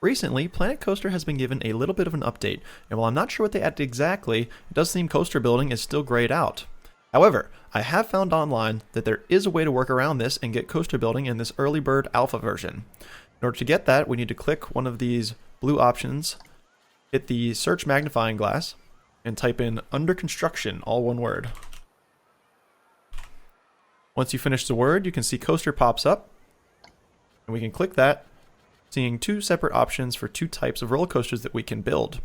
Recently, Planet Coaster has been given a little bit of an update, and while I'm not sure what they added exactly, it does seem coaster building is still grayed out. However, I have found online that there is a way to work around this and get coaster building in this early bird alpha version. In order to get that, we need to click one of these blue options, hit the search magnifying glass, and type in under construction, all one word. Once you finish the word, you can see coaster pops up, and we can click that, seeing two separate options for two types of roller coasters that we can build.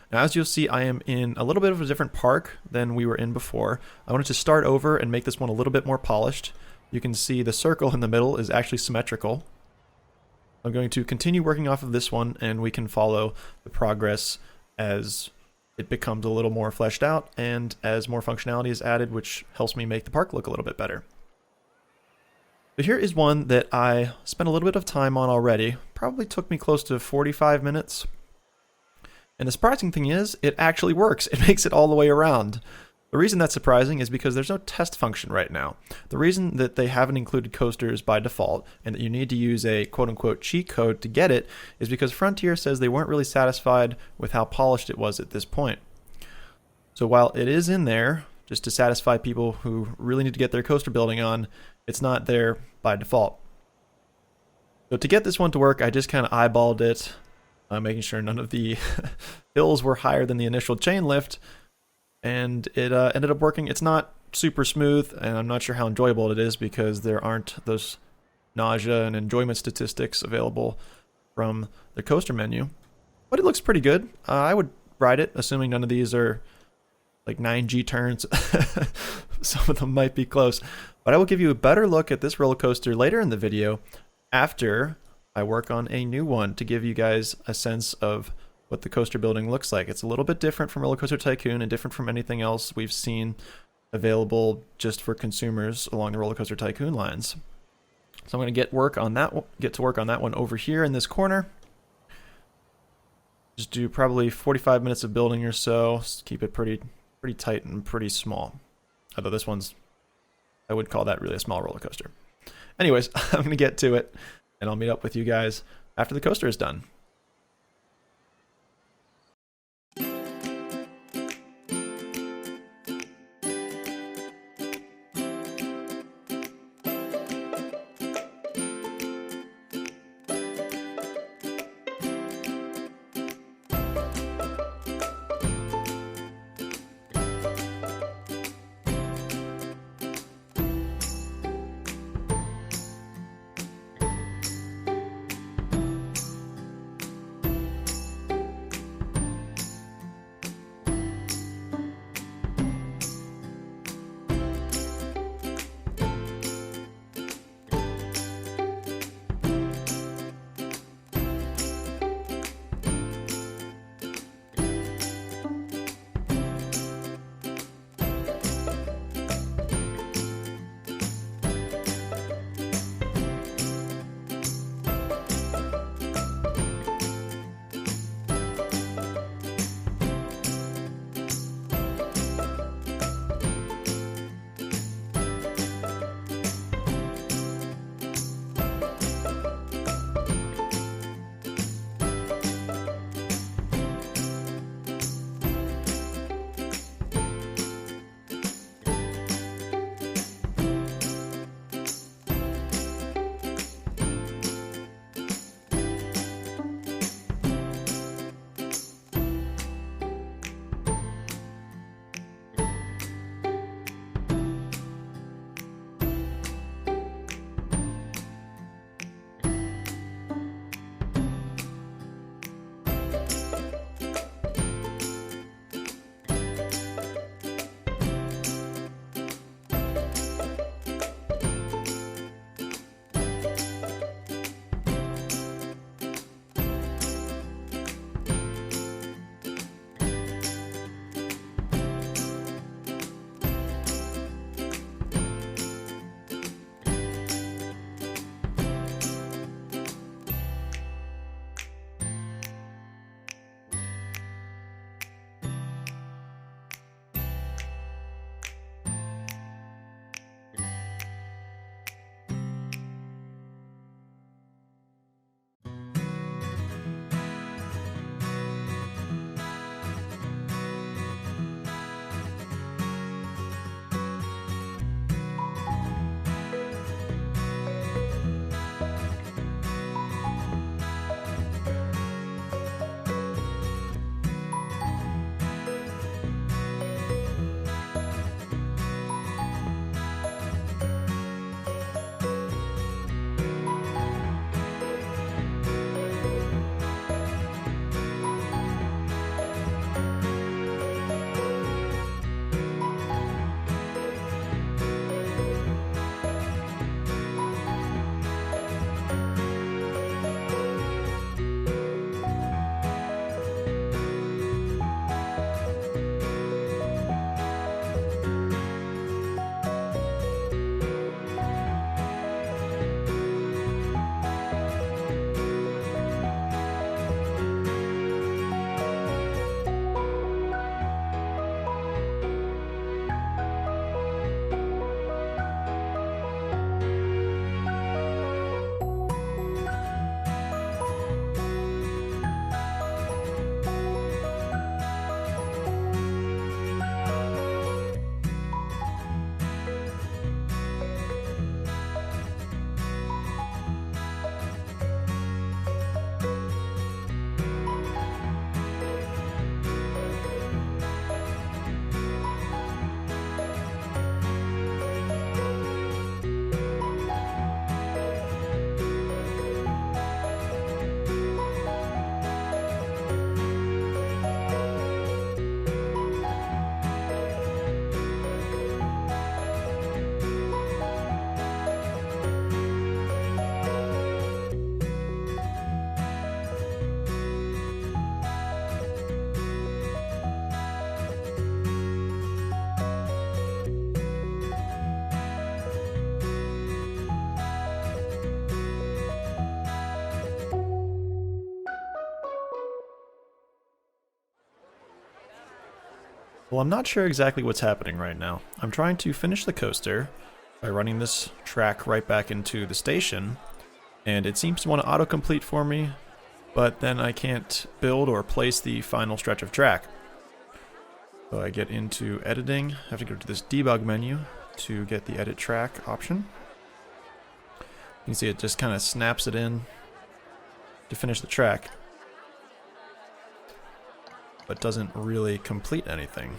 Now, as you'll see, I am in a little bit of a different park than we were in before. I wanted to start over and make this one a little bit more polished. You can see the circle in the middle is actually symmetrical. I'm going to continue working off of this one, and we can follow the progress as it becomes a little more fleshed out and as more functionality is added, which helps me make the park look a little bit better. So here is one that I spent a little bit of time on already. Probably took me close to 45 minutes. And the surprising thing is, it actually works. It makes it all the way around. The reason that's surprising is because there's no test function right now. The reason that they haven't included coasters by default and that you need to use a quote-unquote cheat code to get it is because Frontier says they weren't really satisfied with how polished it was at this point. So while it is in there, just to satisfy people who really need to get their coaster building on, it's not there by default. So to get this one to work, I just kind of eyeballed it, making sure none of the hills were higher than the initial chain lift, and it ended up working. It's not super smooth, and I'm not sure how enjoyable it is because there aren't those nausea and enjoyment statistics available from the coaster menu. But it looks pretty good. I would ride it, assuming none of these are like 9G turns. Some of them might be close. But I will give you a better look at this roller coaster later in the video after I work on a new one to give you guys a sense of what the coaster building looks like. It's a little bit different from Roller Coaster Tycoon and different from anything else we've seen available just for consumers along the Roller Coaster Tycoon lines. So I'm going to get to work on that one over here in this corner. Just do probably 45 minutes of building or so. Just keep it pretty tight and pretty small. Although this one's, I would call that really a small roller coaster. Anyways, I'm going to get to it, and I'll meet up with you guys after the coaster is done. Well, I'm not sure exactly what's happening right now. I'm trying to finish the coaster by running this track right back into the station, and it seems to want to autocomplete for me, but then I can't build or place the final stretch of track. So I get into editing, I have to go to this debug menu to get the edit track option. You can see it just kind of snaps it in to finish the track, but doesn't really complete anything.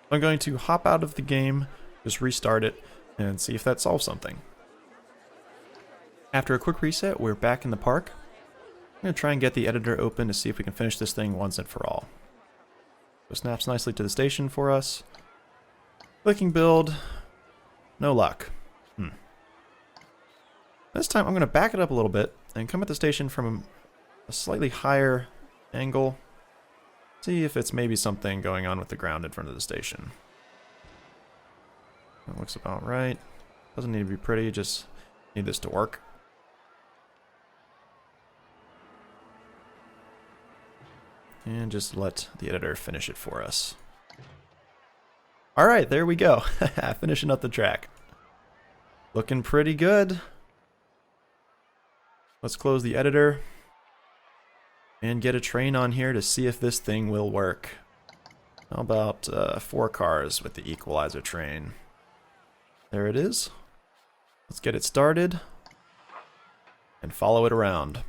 I'm going to hop out of the game, just restart it, and see if that solves something. After a quick reset, we're back in the park. I'm going to try and get the editor open to see if we can finish this thing once and for all. So it snaps nicely to the station for us. Clicking build, no luck. This time I'm going to back it up a little bit and come at the station from a slightly higher angle. See if it's maybe something going on with the ground in front of the station. That looks about right. Doesn't need to be pretty, just need this to work. And just let the editor finish it for us. Alright, there we go. Finishing up the track. Looking pretty good. Let's close the editor and get a train on here to see if this thing will work. How about 4 cars with the equalizer train? There it is. Let's get it started and follow it around.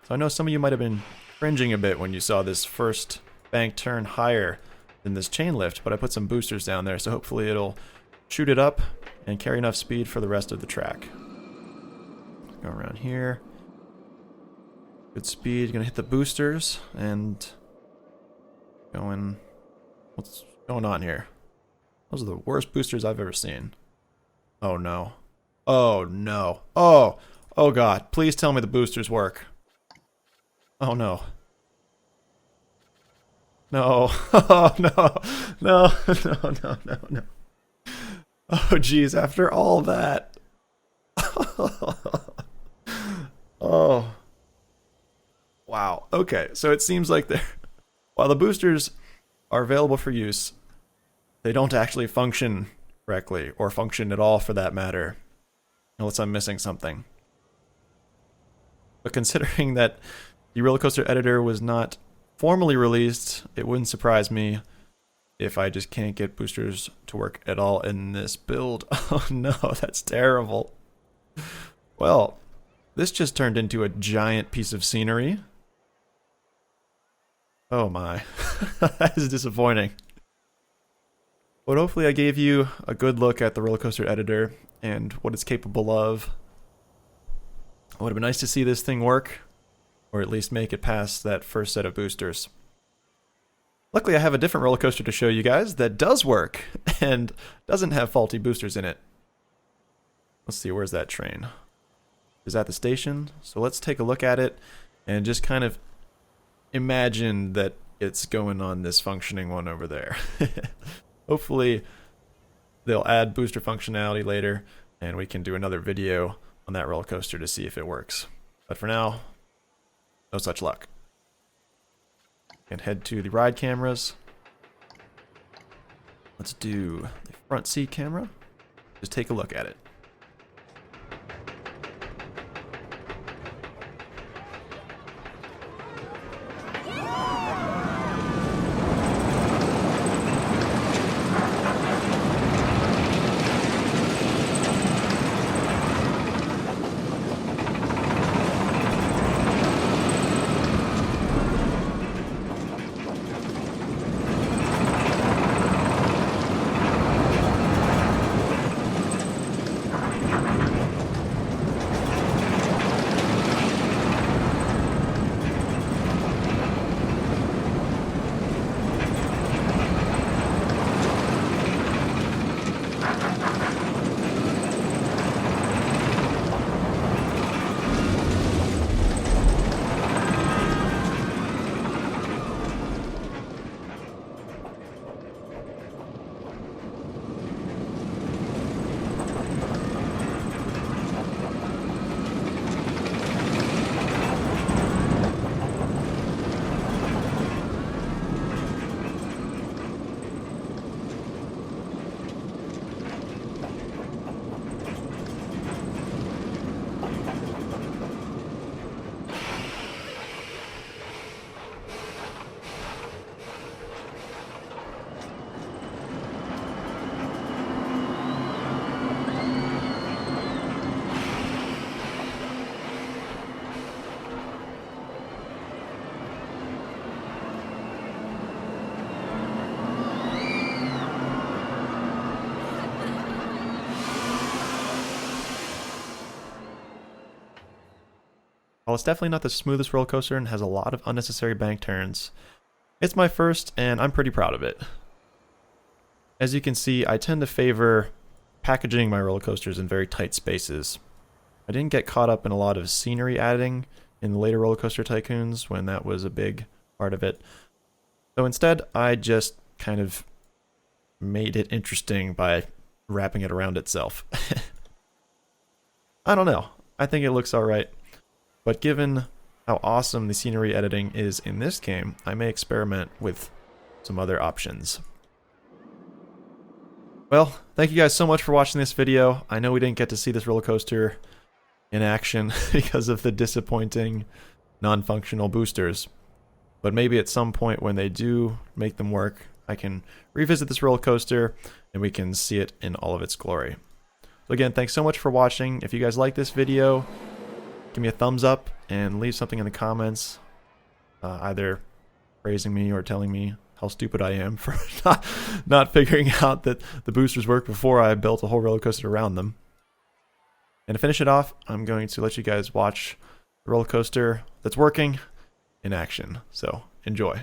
So I know some of you might have been cringing a bit when you saw this first bank turn higher than this chain lift, but I put some boosters down there, so hopefully it'll shoot it up and carry enough speed for the rest of the track. Go around here. Good speed, gonna hit the boosters and what's going on here? Those are the worst boosters I've ever seen. Oh no. Oh no. Oh god, please tell me the boosters work. Oh no. No. Oh no. No. No. Oh geez, after all that. Oh. Wow. Okay, so it seems like while the boosters are available for use, they don't actually function correctly, or function at all for that matter, unless I'm missing something. But considering that the roller coaster editor was not formally released, it wouldn't surprise me if I just can't get boosters to work at all in this build. Oh no, that's terrible. Well, this just turned into a giant piece of scenery. Oh my, that is disappointing. But hopefully I gave you a good look at the roller coaster editor and what it's capable of. It would have been nice to see this thing work, or at least make it past that first set of boosters. Luckily I have a different roller coaster to show you guys that does work and doesn't have faulty boosters in it. Let's see, where's that train? Is at the station, so let's take a look at it and just kind of imagine that it's going on this functioning one over there. Hopefully they'll add booster functionality later and we can do another video on that roller coaster to see if it works. But for now, no such luck. And head to the ride cameras. Let's do the front seat camera. Just take a look at it. While it's definitely not the smoothest roller coaster and has a lot of unnecessary bank turns, it's my first and I'm pretty proud of it. As you can see, I tend to favor packaging my roller coasters in very tight spaces. I didn't get caught up in a lot of scenery adding in the later Roller Coaster Tycoons when that was a big part of it. So instead, I just kind of made it interesting by wrapping it around itself. I don't know. I think it looks alright. But given how awesome the scenery editing is in this game, I may experiment with some other options. Well, thank you guys so much for watching this video. I know we didn't get to see this roller coaster in action because of the disappointing non-functional boosters. But maybe at some point when they do make them work, I can revisit this roller coaster and we can see it in all of its glory. So again, thanks so much for watching. If you guys like this video, give me a thumbs up and leave something in the comments, either praising me or telling me how stupid I am for not figuring out that the boosters work before I built a whole roller coaster around them. And to finish it off, I'm going to let you guys watch the roller coaster that's working in action. So enjoy.